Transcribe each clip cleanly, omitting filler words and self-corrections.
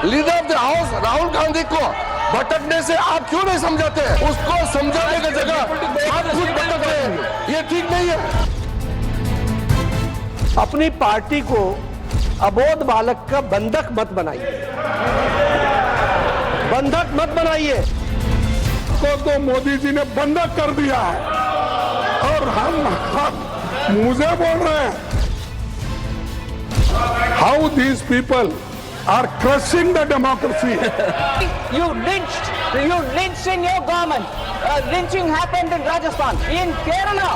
Leader of the house Rahul Gandhi को भटकने से आप क्यों नहीं समझाते? उसको समझाने की जगह आप खुद भटक रहे हैं, ये ठीक नहीं है। अपनी पार्टी को अबोध बालक का बंधक मत बनाइए, बंधक मत बनाइए। तो मोदी जी ने बंधक कर दिया है और हम मुझे बोल रहे हैं how these people are crushing the democracy. You lynched in your government. Lynching happened in Rajasthan. In Kerala,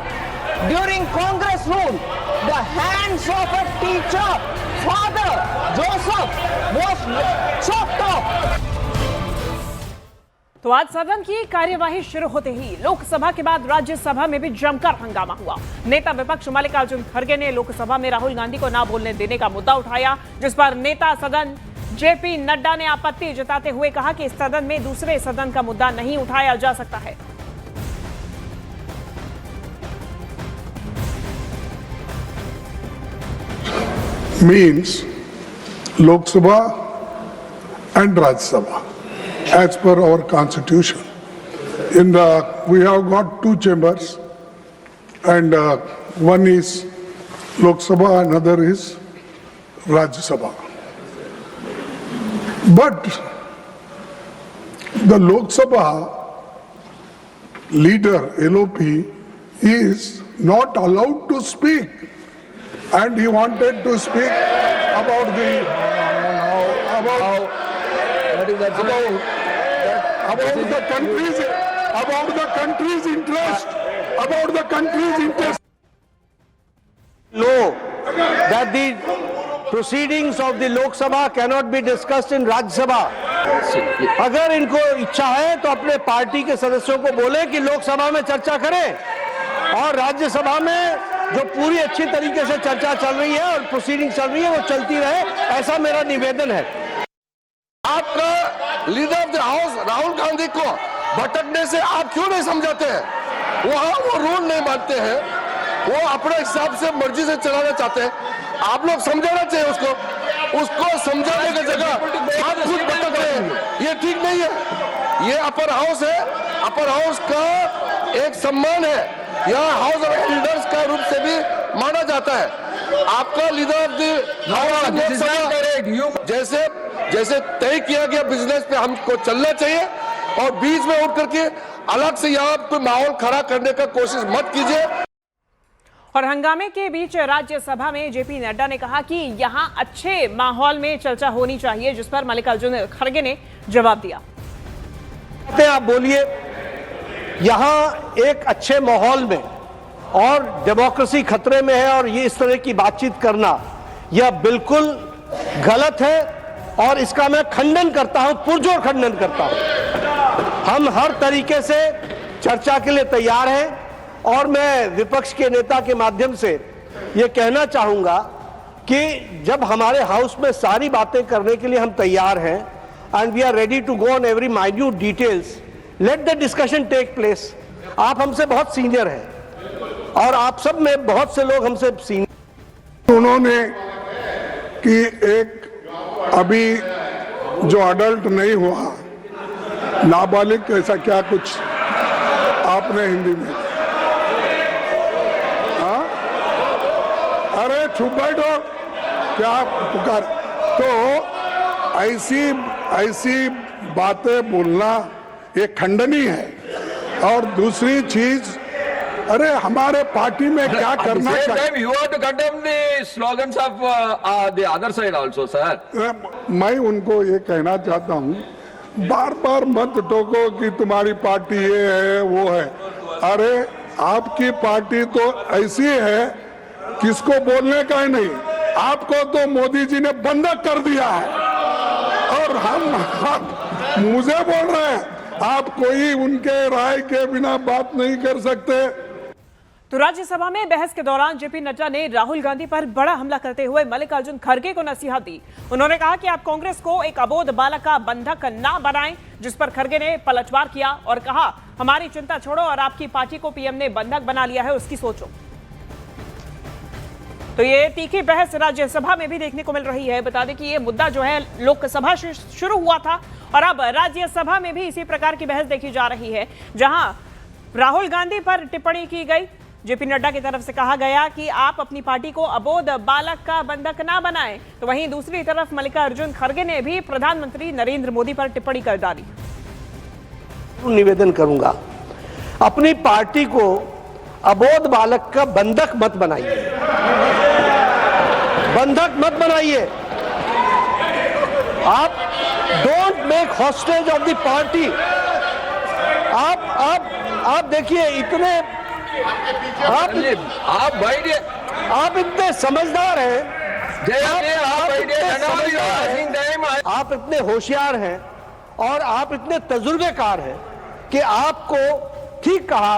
during Congress rule, the hands of a teacher, Father Joseph, was chopped off. तो आज सदन की कार्यवाही शुरू होते ही लोकसभा के बाद राज्यसभा में भी जमकर हंगामा हुआ। नेता विपक्ष मल्लिकार्जुन खड़गे ने लोकसभा में राहुल गांधी को ना बोलने देने का मुद्दा उठाया, जिस पर नेता सदन जेपी नड्डा ने आपत्ति जताते हुए कहा कि इस सदन में दूसरे सदन का मुद्दा नहीं उठाया जा सकता है। Means Lok Sabha and Rajya Sabha as per our constitution. We have got two chambers and one is Lok Sabha, another is Rajya Sabha. But the Lok Sabha leader LOP is not allowed to speak, and he wanted to speak about the country's interest. Law that the proceedings of the Lok Sabha cannot be discussed in Rajya Sabha. अगर इनको इच्छा है तो अपने party के सदस्यों को बोले कि लोकसभा में चर्चा करें और राज्यसभा में जो पूरी अच्छी तरीके से चर्चा चल रही है और प्रोसीडिंग चल रही है वो चलती रहे, ऐसा मेरा निवेदन है। आपका leader of the house Rahul Gandhi को भटकने से आप क्यों नहीं समझाते हैं? वहां वो रूल नहीं मानते हैं, वो अपने हिसाब से मर्जी से चलाना चाहते हैं। आप लोग समझाना चाहिए उसको समझाने की जगह आप खुद भटक रहे हैं, ये ठीक नहीं है। ये अपर हाउस है, अपर हाउस का एक सम्मान है, यहाँ हाउस ऑफ एल्डर्स का रूप से भी माना जाता है। आपका लीडर ऑफ द जैसे जैसे तय किया गया बिजनेस पे हमको चलना चाहिए और बीच में उठ करके अलग से यहाँ कोई माहौल खड़ा करने का कोशिश मत कीजिए। और हंगामे के बीच राज्यसभा में जेपी नड्डा ने कहा कि यहां अच्छे माहौल में चर्चा होनी चाहिए, जिस पर मल्लिकार्जुन खड़गे ने जवाब दिया। आप बोलिए, यहां एक अच्छे माहौल में और डेमोक्रेसी खतरे में है और ये इस तरह की बातचीत करना यह बिल्कुल गलत है और इसका मैं खंडन करता हूं, पुरजोर खंडन करता हूं। हम हर तरीके से चर्चा के लिए तैयार हैं और मैं विपक्ष के नेता के माध्यम से ये कहना चाहूंगा कि जब हमारे हाउस में सारी बातें करने के लिए हम तैयार हैं and we are ready to go on every minute details, let the discussion take place. आप हमसे बहुत सीनियर हैं और आप सब में बहुत से लोग हमसे सीनियर। उन्होंने कि एक अभी जो अडल्ट नहीं हुआ नाबालिग, ऐसा क्या कुछ आपने हिंदी में, हाँ, अरे चुप बैठो, क्या पुकार। तो ऐसी बातें बोलना ये खंडनीय है। और दूसरी चीज, अरे हमारे पार्टी में क्या करना चाहिए। You have to condemn the slogans of the other side also, sir. मैं उनको ये कहना चाहता हूँ, बार बार मत टोको कि तुम्हारी पार्टी ये है वो है। अरे आपकी पार्टी तो ऐसी है किसको बोलने का ही नहीं। आपको तो मोदी जी ने बंधक कर दिया है और हम मुझे बोल रहे हैं आप कोई उनके राय के बिना बात नहीं कर सकते। तो राज्यसभा में बहस के दौरान जेपी नड्डा ने राहुल गांधी पर बड़ा हमला करते हुए मल्लिकार्जुन खड़गे को नसीहत दी। उन्होंने कहा कि आप कांग्रेस को एक अबोध बालक का बंधक ना बनाएं, जिस पर खड़गे ने पलटवार किया और कहा हमारी चिंता छोड़ो और आपकी पार्टी को पीएम ने बंधक बना लिया है, उसकी सोचो। तो ये तीखी बहस राज्यसभा में भी देखने को मिल रही है। बता दें कि ये मुद्दा जो है लोकसभा से शुरू हुआ था और अब राज्यसभा में भी इसी प्रकार की बहस देखी जा रही है, जहां राहुल गांधी पर टिप्पणी की गई। जेपी नड्डा की तरफ से कहा गया कि आप अपनी पार्टी को अबोध बालक का बंधक ना बनाएं, तो वहीं दूसरी तरफ मल्लिकार्जुन खड़गे ने भी प्रधानमंत्री नरेंद्र मोदी पर टिप्पणी कर डाली। निवेदन करूंगा, अपनी पार्टी को अबोध बालक का बंधक मत बनाइए, बंधक मत बनाइए। आप don't make hostage of the party. आप देखिए, इतने आप बैठिए, आप इतने समझदार हैं, आप इतने होशियार हैं और आप इतने तजुर्बेकार हैं कि आपको, ठीक कहा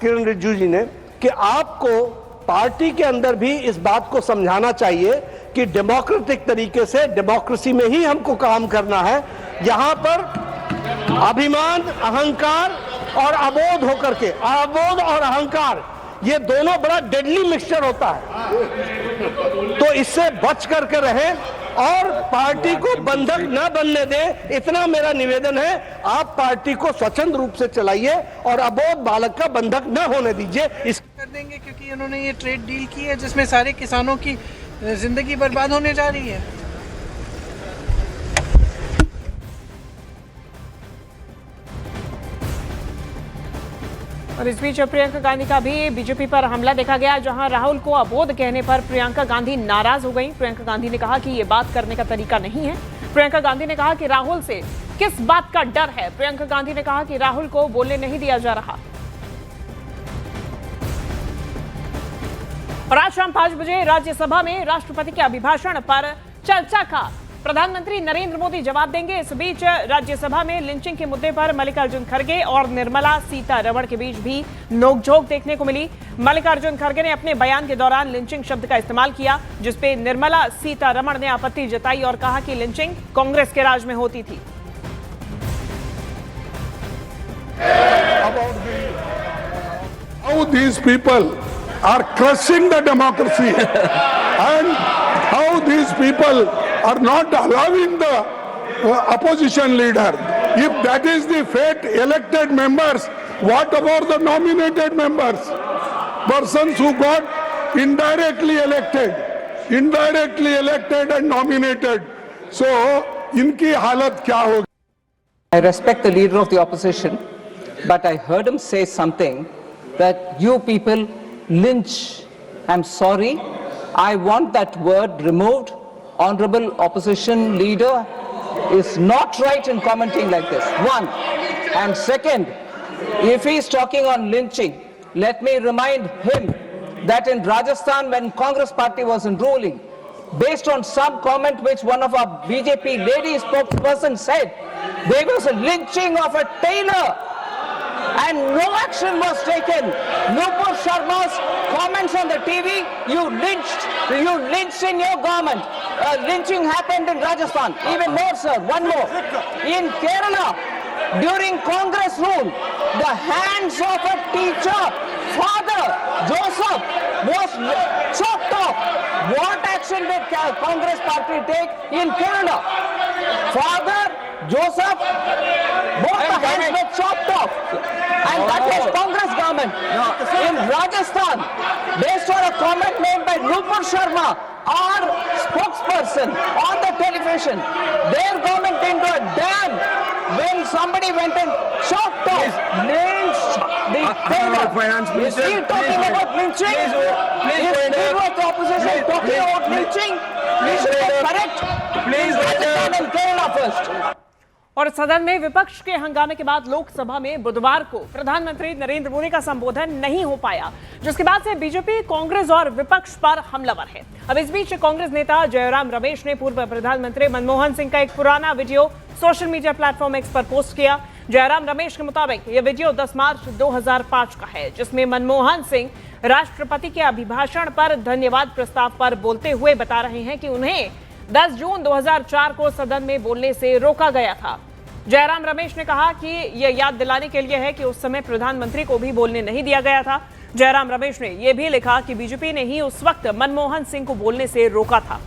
किरण रिजिजू जी ने, कि आपको पार्टी के अंदर भी इस बात को समझाना चाहिए कि डेमोक्रेटिक तरीके से, डेमोक्रेसी में ही हमको काम करना है। यहां पर अभिमान, अहंकार और अबोध होकर के, अबोध और अहंकार, ये दोनों बड़ा डेडली मिक्सचर होता है। तो इससे बच करके रहें और पार्टी को बंधक न बनने दें, इतना मेरा निवेदन है। आप पार्टी को स्वच्छंद रूप से चलाइए और अबोध बालक का बंधक न होने दीजिए। इस कर देंगे क्योंकि उन्होंने ये ट्रेड डील की है जिसमें सारे किसानों की जिंदगी बर्बाद होने जा रही है। और इस बीच प्रियंका गांधी का भी बीजेपी पर हमला देखा गया, जहां राहुल को अबोध कहने पर प्रियंका गांधी नाराज हो गई। प्रियंका गांधी ने कहा कि ये बात करने का तरीका नहीं है। प्रियंका गांधी ने कहा कि राहुल से किस बात का डर है। प्रियंका गांधी ने कहा कि राहुल को बोलने नहीं दिया जा रहा। और आज शाम 5 बजे राज्यसभा में राष्ट्रपति के अभिभाषण पर चर्चा का प्रधानमंत्री नरेंद्र मोदी जवाब देंगे। इस बीच राज्यसभा में लिंचिंग के मुद्दे पर मल्लिकार्जुन खड़गे और निर्मला सीतारमण के बीच भी नोकझोंक देखने को मिली। मल्लिकार्जुन खड़गे ने अपने बयान के दौरान लिंचिंग शब्द का इस्तेमाल किया, जिसपे निर्मला सीतारमण ने आपत्ति जताई और कहा कि लिंचिंग कांग्रेस के राज में होती थी। How these people are crushing the democracy and how these people are not allowing the opposition leader. If that is the fate, elected members, what about the nominated members? Persons who got indirectly elected and nominated. So, इनकी हालत क्या होगी? I respect the leader of the opposition, but I heard him say something that you people lynch. I'm sorry. I want that word removed. Honorable opposition leader is not right in commenting like this. One. And second, if he is talking on lynching, let me remind him that in Rajasthan, when Congress party was in ruling, based on some comment which one of our BJP lady spokesperson said, there was a lynching of a tailor and no action was taken. Nupur Sharma's comments on the TV, you lynched in your government. Lynching happened in Rajasthan. Even more, sir, one more. In Kerala, during Congress rule, the hands of a teacher, Father Joseph, was chopped off. What action did Congress party take in Kerala? Father Joseph, both the hands were chopped off. And that was Congress government. In Rajasthan, based on a comment made by Nupur Sharma, our spokesperson on the television, their government didn't do a damn when somebody went and chopped off, lynched the tailor. Is he talking about lynching? Is leader of the opposition talking about lynching? We should get correct. Rajasthan and Kerala first. और सदन में विपक्ष के हंगामे के बाद लोकसभा में बुधवार को प्रधानमंत्री नरेंद्र मोदी का संबोधन नहीं हो पाया, जिसके बाद से बीजेपी कांग्रेस और विपक्ष पर हमलावर है। अब इस बीच कांग्रेस नेता जयराम रमेश ने पूर्व प्रधानमंत्री मनमोहन सिंह का एक पुराना video social media platform x पर पोस्ट किया। जयराम रमेश के मुताबिक यह वीडियो 10 मार्च 2005 का है, जिसमें मनमोहन सिंह राष्ट्रपति के अभिभाषण पर धन्यवाद प्रस्ताव पर बोलते हुए बता रहे हैं कि उन्हें 10 जून 2004 को सदन में बोलने से रोका गया था। जयराम रमेश ने कहा कि यह याद दिलाने के लिए है कि उस समय प्रधानमंत्री को भी बोलने नहीं दिया गया था। जयराम रमेश ने यह भी लिखा कि बीजेपी ने ही उस वक्त मनमोहन सिंह को बोलने से रोका था।